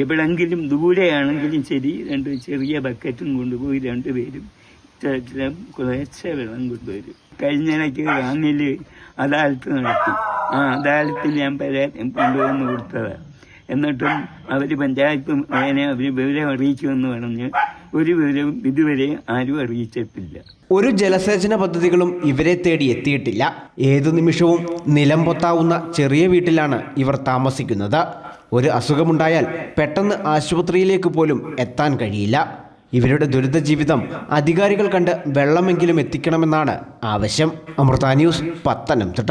എവിടെങ്കിലും ദൂരെയാണെങ്കിലും ശരി 2 ചെറിയ ബക്കറ്റും കൊണ്ടുപോയി 2 പേരും കുറേശ്ശെ വെള്ളം കൊണ്ടുവരും. കഴിഞ്ഞിടയ്ക്ക് റാന്നില് അദാലത്ത് നടത്തി. ആ അദാലത്തിൽ ഞാൻ കൊണ്ടുവന്ന് കൊടുത്തതാണ്. എന്നിട്ടും അവർ പഞ്ചായത്ത് അവർ വിവരം അറിയിക്കുമെന്ന് പറഞ്ഞ് ഒരു വിവരവും ഇതുവരെ ആരും അറിയിച്ചിട്ടില്ല. ഒരു ജലസേചന പദ്ധതികളും ഇവരെ തേടി എത്തിയിട്ടില്ല. ഏതു നിമിഷവും നിലം പൊത്താവുന്ന ചെറിയ വീട്ടിലാണ് ഇവർ താമസിക്കുന്നത്. ഒരു അസുഖമുണ്ടായാൽ പെട്ടെന്ന് ആശുപത്രിയിലേക്ക് പോലും എത്താൻ കഴിയില്ല. ഇവരുടെ ദുരിത ജീവിതം അധികാരികൾ കണ്ട് വെള്ളമെങ്കിലും എത്തിക്കണമെന്നാണ് ആവശ്യം. അമൃത ന്യൂസ്, പത്തനംതിട്ട.